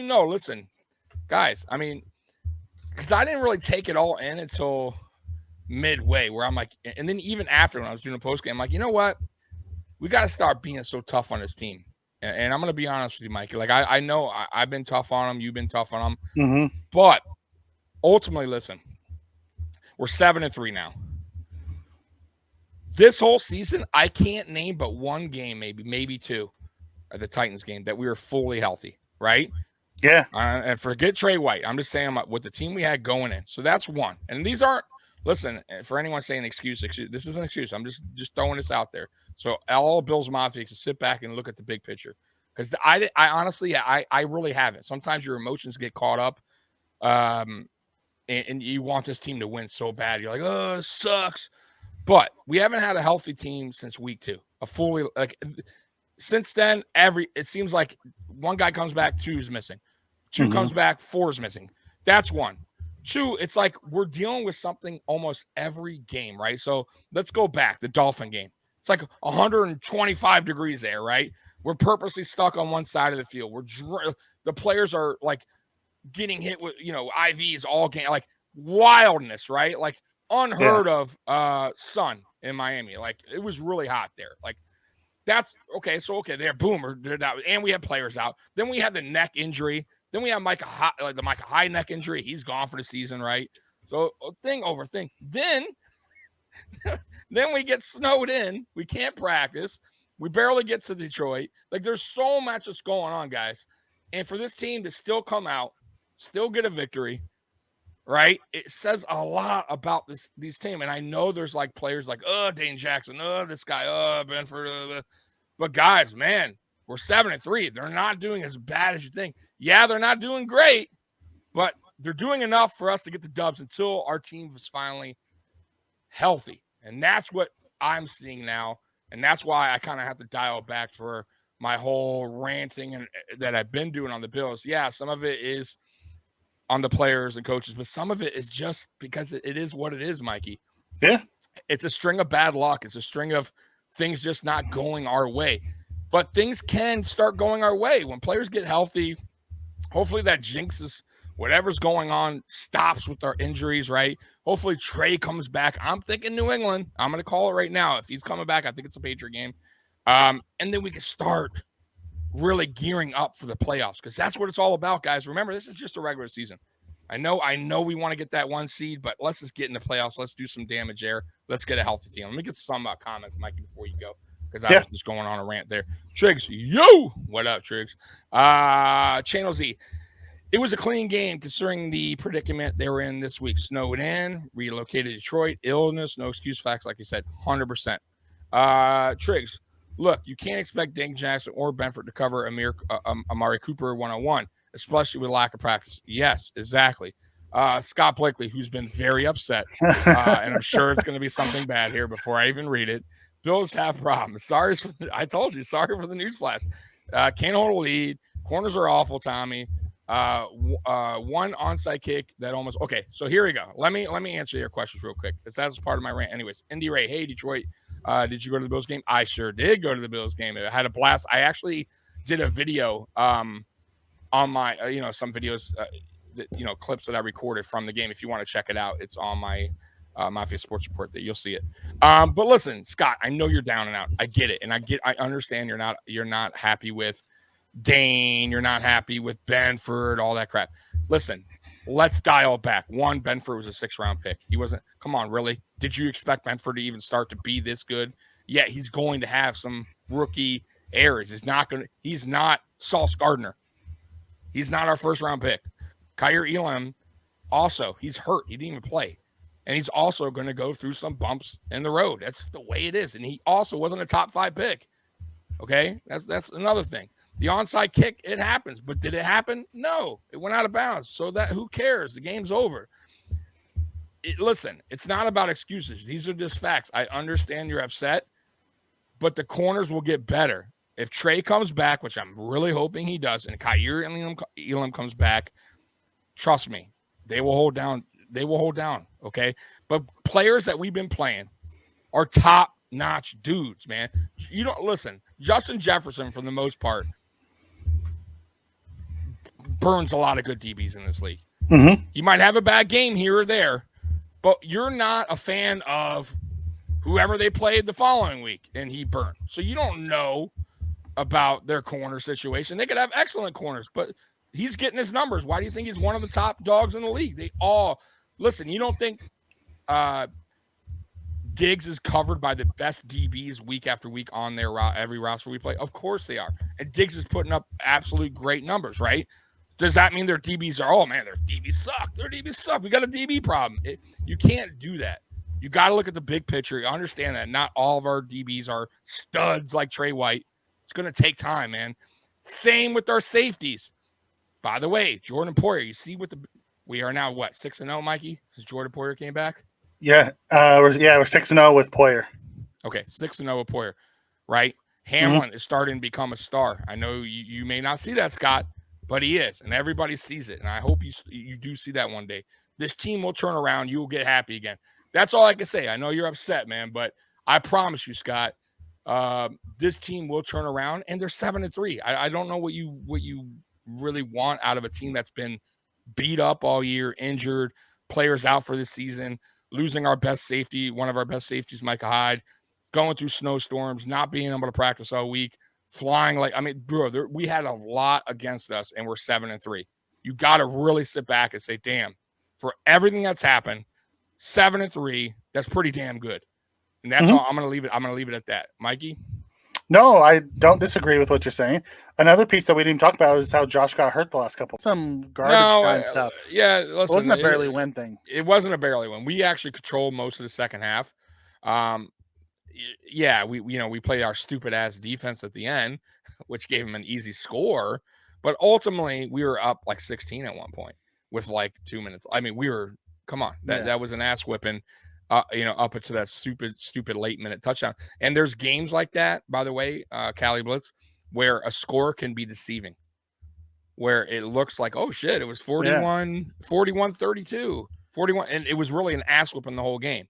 no, listen, guys. I mean, because I didn't really take it all in until midway, where I'm like, and then even after when I was doing a post game, I'm like, you know what? We got to start being so tough on this team. And I'm going to be honest with you, Mikey. Like, I know I've been tough on them. You've been tough on them. Mm-hmm. But ultimately, listen, we're 7-3 now. This whole season, I can't name but one game, maybe two, at the Titans game that we were fully healthy, right? Yeah. And forget Trey White. I'm just saying with the team we had going in. So that's one. And these aren't, listen, for anyone saying excuse, this is an excuse. I'm just throwing this out there. So all Bills Mafia can sit back and look at the big picture. Because I honestly, I really haven't. Sometimes your emotions get caught up. And you want this team to win so bad. You're like, oh, it sucks. But we haven't had a healthy team since week 2. Since then, it seems like one guy comes back, 2's missing. 2 comes back, 4's missing. That's one. 2, it's like we're dealing with something almost every game, right? So let's go back, the Dolphin game. It's like 125 degrees there, right? We're purposely stuck on one side of the field. The players are like getting hit with, IVs all game, like wildness, right? Like unheard of sun in Miami. Like it was really hot there. Like that's okay. So, they're boomer. And we had players out. Then we had the neck injury. Then we have the Micah Hyde neck injury. He's gone for the season, right? So thing over thing. Then we get snowed in. We can't practice. We barely get to Detroit. Like there's so much that's going on, guys. And for this team to still come out, still get a victory, right? It says a lot about these team. And I know there's like players like, Dane Jackson, this guy, Benford. But guys, man, we're 7-3. They're not doing as bad as you think. Yeah, they're not doing great, but they're doing enough for us to get the dubs until our team is finally healthy. And that's what I'm seeing now. And that's why I kind of have to dial back for my whole ranting that I've been doing on the Bills. Yeah, some of it is on the players and coaches, but some of it is just because it is what it is, Mikey. Yeah. It's a string of bad luck. It's a string of things just not going our way. But things can start going our way. When players get healthy, hopefully that jinxes whatever's going on, stops with our injuries, right? Hopefully Trey comes back. I'm thinking New England. I'm going to call it right now. If he's coming back, I think it's a Patriot game. And then we can start really gearing up for the playoffs because that's what it's all about, guys. Remember, this is just a regular season. I know we want to get that 1 seed, but let's just get in the playoffs. Let's do some damage there. Let's get a healthy team. Let me get some comments, Mikey, before you go, because I was just going on a rant there. Triggs, what up, Triggs? Channel Z. It was a clean game considering the predicament they were in this week. Snowed in, relocated to Detroit, illness, no excuse facts, like you said, 100%. Triggs, look, you can't expect Dane Jackson or Benford to cover Amari Cooper 101, especially with lack of practice. Yes, exactly. Scott Blakely, who's been very upset, and I'm sure it's going to be something bad here before I even read it. Bills have problems. I told you. Sorry for the newsflash. Can't hold a lead. Corners are awful, Tommy. One onside kick that almost okay. So here we go. Let me answer your questions real quick because that's part of my rant. Anyways, Indy Ray, hey Detroit, did you go to the Bills game? I sure did go to the Bills game. I had a blast. I actually did a video on my some videos clips that I recorded from the game. If you want to check it out, it's on my Mafia Sports Report that you'll see it. But listen, Scott, I know you're down and out. I get it, and I understand you're not happy with Dane, you're not happy with Benford, all that crap. Listen, let's dial back. One, Benford was a 6th-round pick. He wasn't. Come on, really? Did you expect Benford to even start to be this good? Yeah, he's going to have some rookie errors. He's not Sauce Gardner. He's not our 1st-round pick. Kyer Elam, also, he's hurt. He didn't even play. And he's also going to go through some bumps in the road. That's the way it is. And he also wasn't a top 5 pick. Okay? That's another thing. The onside kick, it happens. But did it happen? No. It went out of bounds. So who cares? The game's over. Listen, it's not about excuses. These are just facts. I understand you're upset, but the corners will get better. If Trey comes back, which I'm really hoping he does, and Kyer Elam comes back, trust me, they will hold down. They will hold down, okay? But players that we've been playing are top-notch dudes, man. You don't listen. Justin Jefferson, for the most part, burns a lot of good DBs in this league. Mm-hmm. He might have a bad game here or there, but you're not a fan of whoever they played the following week and he burned. So you don't know about their corner situation. They could have excellent corners, but he's getting his numbers. Why do you think he's one of the top dogs in the league? They all listen. You don't think Diggs is covered by the best DBs week after week on their every roster we play? Of course they are. And Diggs is putting up absolute great numbers, right? Does that mean their DBs are, oh man, their DBs suck. Their DBs suck. We got a DB problem. You can't do that. You got to look at the big picture. You understand that not all of our DBs are studs like Trey White. It's going to take time, man. Same with our safeties. By the way, Jordan Poyer, you see what we are now, what, 6-0, Mikey, since Jordan Poyer came back? Yeah, we're 6-0 with Poyer. Okay, 6-0 with Poyer, right? Hamlin is starting to become a star. I know you may not see that, Scott, but he is, and everybody sees it. And I hope you do see that one day. This team will turn around. You will get happy again. That's all I can say. I know you're upset, man, but I promise you, Scott, this team will turn around, and they're 7-3. I don't know what you really want out of a team that's been beat up all year, injured, players out for this season, losing our best safety, one of our best safeties, Micah Hyde, going through snowstorms, not being able to practice all week, flying bro, we had a lot against us, and we're 7-3. You got to really sit back and say, damn, for everything that's happened, 7-3, that's pretty damn good. And that's all. I'm gonna leave it at that. Mikey? No, I don't disagree with what you're saying. Another piece that we didn't talk about is how Josh got hurt the last couple. Some garbage time stuff. Yeah, listen, it wasn't a barely win thing. It wasn't a barely win. We actually controlled most of the second half. Yeah, we played our stupid ass defense at the end, which gave them an easy score. But ultimately, we were up like 16 at one point with like 2 minutes. I mean, come on, that was an ass whipping. Up into that stupid late minute touchdown. And there's games like that, by the way, Cali Blitz, where a score can be deceiving, where it looks like, oh shit, it was 41-32, 41, and it was really an ass whooping the whole game.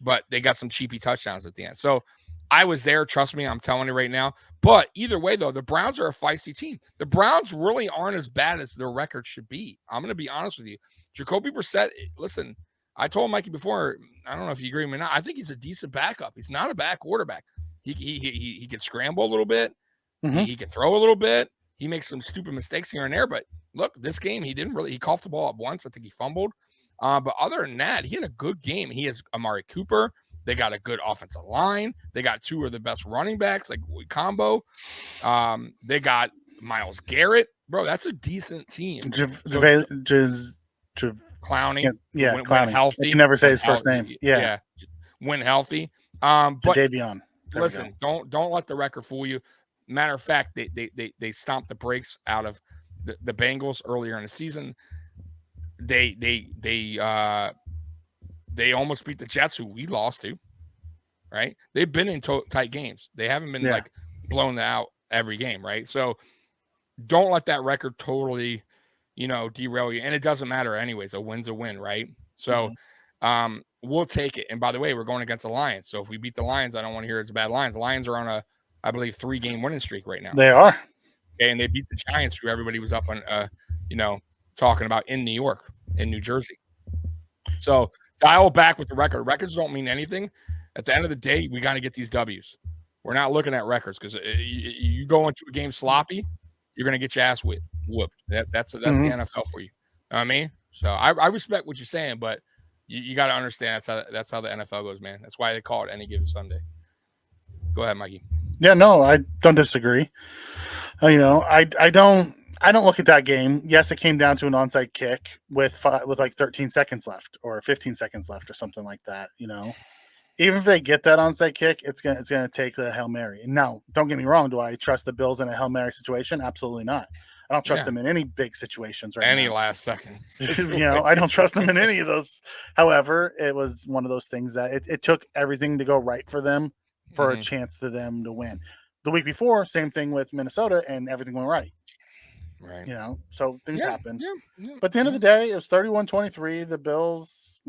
But they got some cheapy touchdowns at the end. So I was there, trust me, I'm telling you right now. But either way, though, the Browns are a feisty team. The Browns really aren't as bad as their record should be. I'm going to be honest with you. Jacoby Brissett, listen, I told Mikey before, I don't know if you agree with me or not, I think he's a decent backup. He's not a bad quarterback. He can scramble a little bit. He can throw a little bit. He makes some stupid mistakes here and there. But look, this game, he coughed the ball up once. I think he fumbled. But other than that, he had a good game. He has Amari Cooper. They got a good offensive line. They got two of the best running backs, like combo. They got Myles Garrett. Bro, that's a decent team. Clowney. When healthy. I can never say his first name. Yeah. When healthy. But Davion. Listen, don't let the record fool you. Matter of fact, they stomped the brakes out of the Bengals earlier in the season. They almost beat the Jets, who we lost to. Right? They've been in tight games. They haven't been like blown out every game, right? So don't let that record totally derail you. And it doesn't matter anyways. A win's a win, right? So we'll take it. And by the way, we're going against the Lions. So if we beat the Lions, I don't want to hear it's bad Lions. The Lions are on I believe, 3-game winning streak right now. They are. Okay, and they beat the Giants, who everybody was up on, talking about in New York, in New Jersey. So dial back with the record. Records don't mean anything. At the end of the day, we got to get these W's. We're not looking at records because you go into a game sloppy, you're going to get your ass whooped. That's the NFL for you. Know what I mean? So I respect what you're saying, but you got to understand that's how the NFL goes, man. That's why they call it Any Given Sunday. Go ahead, Mikey. Yeah, no, I don't disagree. I don't look at that game. Yes, it came down to an onside kick with like 13 seconds left or 15 seconds left or something like that. Even if they get that onside kick, it's gonna take the Hail Mary. Now, don't get me wrong. Do I trust the Bills in a Hail Mary situation? Absolutely not. I don't trust them in any big situations right now. Any last second. I don't trust them in any of those. However, it was one of those things that it took everything to go right for them for a chance to them to win. The week before, same thing with Minnesota, and everything went right. Right. So things happen. Yeah. But at the end of the day, it was 31-23. The Bills,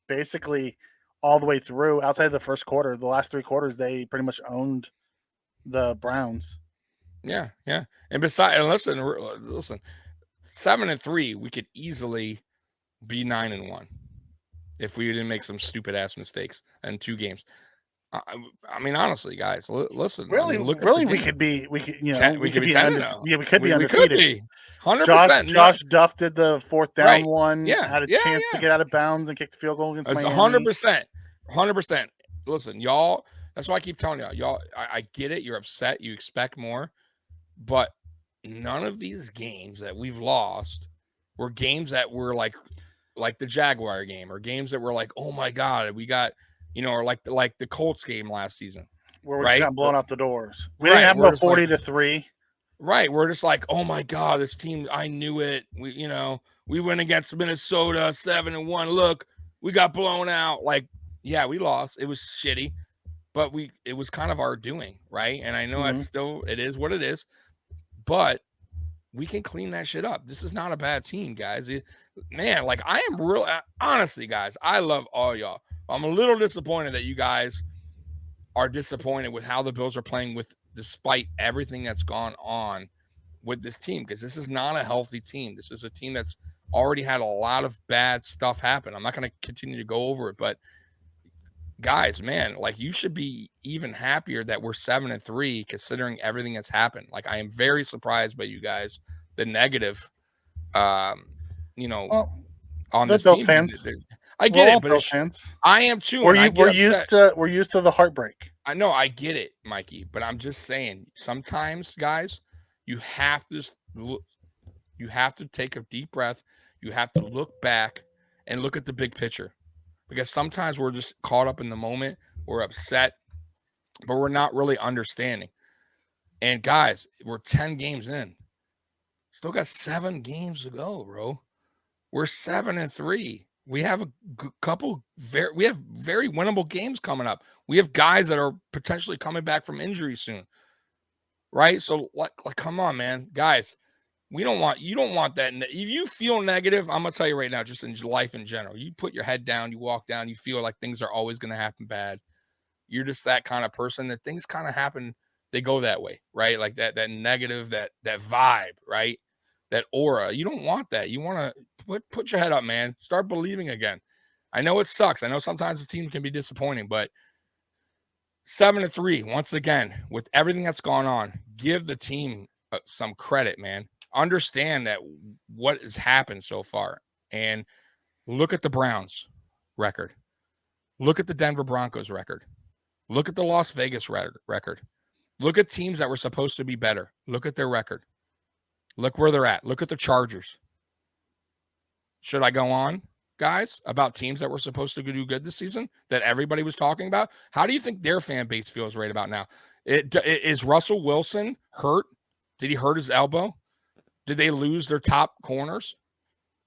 basically all the way through, outside of the first quarter, the last three quarters, they pretty much owned the Browns. Yeah, yeah. And listen, 7-3, we could easily be 9-1 if we didn't make some stupid ass mistakes in 2 games. I mean, honestly, guys, listen. I Really, mean, look at the really, game. We We could could be be 10-0. yeah, we could be We could undefeated. be 100%. Josh Duff did the fourth down Right? one, Yeah, had a yeah, chance to yeah. get out of bounds and kick the field goal against It's Miami. 100%. Listen, y'all. That's why I keep telling y'all. I get it. You're upset. You expect more, but none of these games that we've lost were games that were like the Jaguar game, or games that were like, oh my god, we got, or like the Colts game last season, Where we just right? got blown out the doors. We Right. didn't have We're no just like, 40-3. right. We're just like, oh my god, this team. I knew it. We went against Minnesota 7-1. Look, we got blown out. Like, yeah, we lost. It was shitty, but it was kind of our doing, right? And I know it is what it is, but we can clean that shit up. This is not a bad team, guys. Man, like, I am real, honestly, guys, I love all y'all. I'm a little disappointed that you guys are disappointed with how the Bills are playing despite everything that's gone on with this team, because this is not a healthy team. This is a team that's already had a lot of bad stuff happen. I'm not going to continue to go over it, but guys, man, like, you should be even happier that we're 7-3 considering everything that's happened. Like, I am very surprised by you guys, the negative, on this Bills team. Fans. I get it, but Bills fans. I am too. We're used to the heartbreak. I know, I get it, Mikey, but I'm just saying, sometimes, guys, you have to take a deep breath. You have to look back and look at the big picture, because sometimes we're just caught up in the moment. We're upset, but we're not really understanding. And guys, we're 10 games in. Still got 7 games to go, bro. We're 7-3. We have a couple we have very winnable games coming up. We have guys that are potentially coming back from injury soon, right? So, like, come on, man, guys. You don't want that. If you feel negative, I'm gonna tell you right now, just in life in general, you put your head down, you walk down, you feel like things are always gonna happen bad. You're just that kind of person that things kind of happen. They go that way, right? Like that negative, that vibe, right? That aura. You don't want that. You want to put your head up, man. Start believing again. I know it sucks. I know sometimes the team can be disappointing, but 7-3, once again, with everything that's gone on, give the team some credit, man. Understand that what has happened so far, and look at the Browns record. Look at the Denver Broncos record. Look at the Las Vegas record. Look at teams that were supposed to be better. Look at their record. Look where they're at. Look at the Chargers. Should I go on, guys, about teams that were supposed to do good this season that everybody was talking about? How do you think their fan base feels right about now? Is Russell Wilson hurt? Did he hurt his elbow? Did they lose their top corners?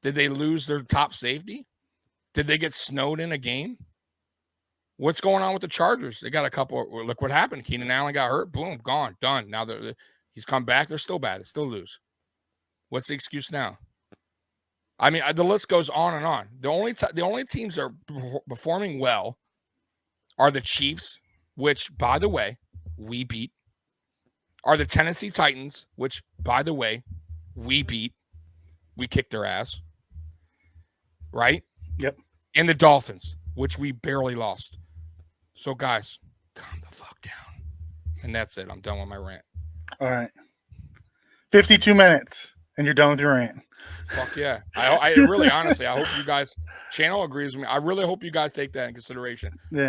Did they lose their top safety? Did they get snowed in a game? What's going on with the Chargers? They got a couple. Look what happened. Keenan Allen got hurt. Boom, gone, done. Now he's come back. They're still bad. They still lose. What's the excuse now? I mean, the list goes on and on. The only teams that are performing well are the Chiefs, which, by the way, we beat. Are the Tennessee Titans, which, by the way, we beat. We kicked their ass. Right? Yep. And the Dolphins, which we barely lost. So, guys, calm the fuck down. And that's it. I'm done with my rant. All right. 52 minutes, and you're done with your rant. Fuck yeah. I really, honestly, I hope you guys, channel agrees with me. I really hope you guys take that in consideration. Yeah.